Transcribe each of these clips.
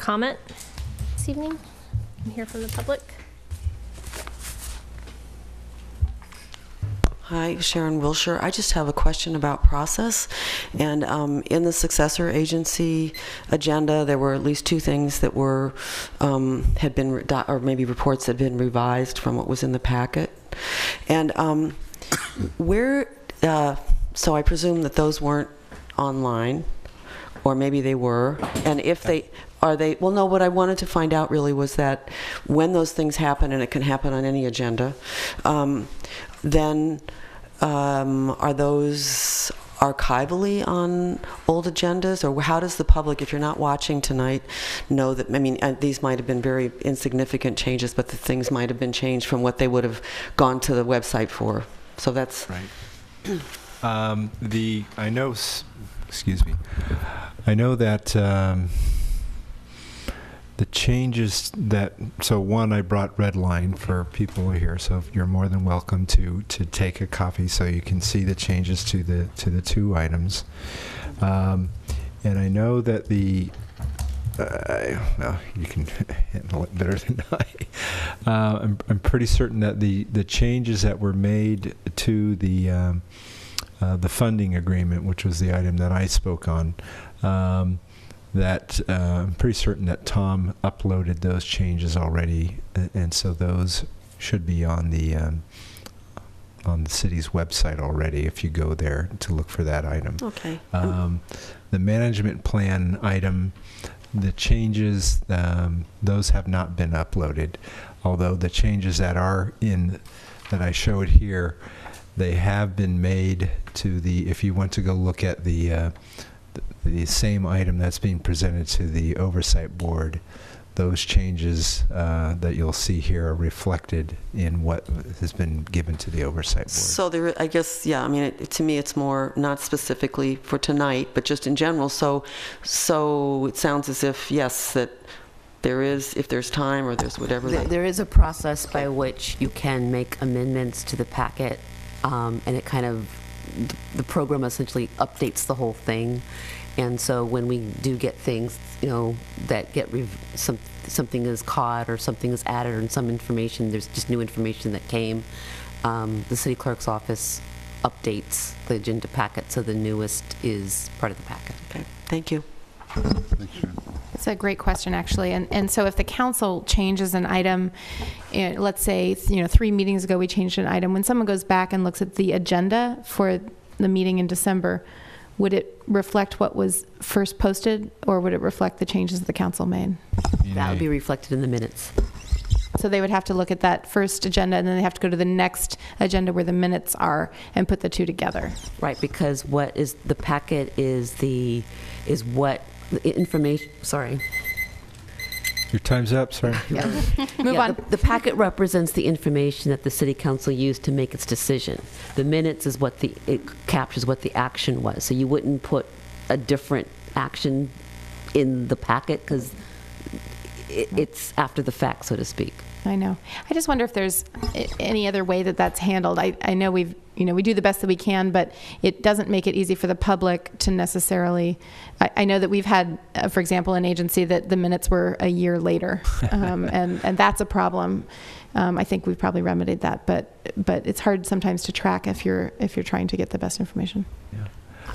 comment this evening? And hear from the public. Hi, Sharon Wilchar. I just have a question about process. And in the successor agency agenda, there were at least two things that were had been, or maybe reports that had been revised from what was in the packet. And so I presume that those weren't online, or maybe they were. And if they are, well, no, what I wanted to find out really was that when those things happen, and it can happen on any agenda, then are those archivally on old agendas, or how does the public, if you're not watching tonight, know that, I mean, these might have been very insignificant changes, but the things might have been changed from what they would have gone to the website for. So that's... Right. I know that the changes that, so one, I brought red line for people who are here, so you're more than welcome to take a copy so you can see the changes to the two items. And I know that well, you can handle it better than I. I'm pretty certain that the changes that were made to the funding agreement, which was the item that I spoke on, that I'm pretty certain that Tom uploaded those changes already, and so those should be on the city's website already if you go there to look for that item. Okay. The management plan item, the changes, those have not been uploaded, although the changes that are in, that I showed here, they have been made to the, if you want to go look at the same item that's being presented to the oversight board, those changes that you'll see here are reflected in what has been given to the oversight board. So there, I guess, yeah, I mean, to me it's more not specifically for tonight, but just in general. So it sounds as if, yes, that there is, if there's time or there's whatever. There is a process by which you can make amendments to the packet, and it kind of, the program essentially updates the whole thing. And so when we do get things, you know, that get something is caught or something is added or some information, there's just new information that came, the city clerk's office updates the agenda packet, so the newest is part of the packet. Okay, thank you. Thanks, Sharon. It's a great question, actually. And so if the council changes an item, let's say, 3 meetings ago we changed an item, when someone goes back and looks at the agenda for the meeting in December, would it reflect what was first posted, or would it reflect the changes that the council made? That would be reflected in the minutes. So they would have to look at that first agenda, and then they have to go to the next agenda where the minutes are and put the two together. Right, because what is the packet is what the information, sorry. Your time's up, sorry. Yeah. Move on. The packet represents the information that the city council used to make its decision. The minutes is what it captures what the action was. So you wouldn't put a different action in the packet because it's after the fact, so to speak. I know. I just wonder if there's any other way that that's handled. I know we do the best that we can, but it doesn't make it easy for the public to necessarily. I know that we've had, for example, an agency that the minutes were a year later, and that's a problem. I think we've probably remedied that, but it's hard sometimes to track if you're trying to get the best information. Yeah.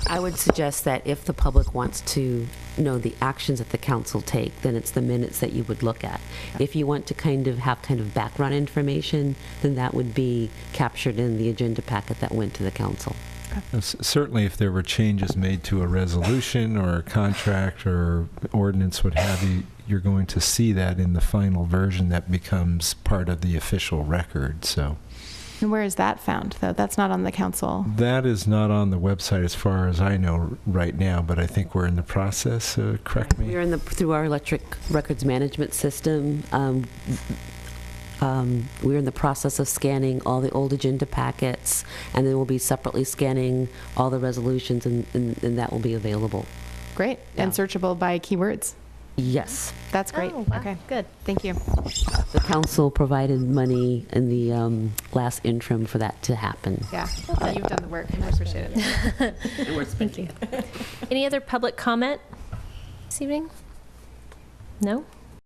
I would suggest that if the public wants to know the actions that the council take, then it's the minutes that you would look at. If you want to have background information, then that would be captured in the agenda packet that went to the council. Certainly if there were changes made to a resolution or a contract or ordinance, what have you, you're going to see that in the final version that becomes part of the official record. So. And where is that found, though? That's not on the council. That is not on the website as far as I know right now, but I think we're in the process, correct me? We're through our electric records management system. We're in the process of scanning all the old agenda packets, and then we'll be separately scanning all the resolutions, and that will be available. Great. Yeah. And searchable by keywords. Yes. That's great. Oh, wow. Okay, good. Thank you. The council provided money in the last interim for that to happen. Yeah. You've done the work, and I appreciate it. Thank you. Any other public comment this evening? No?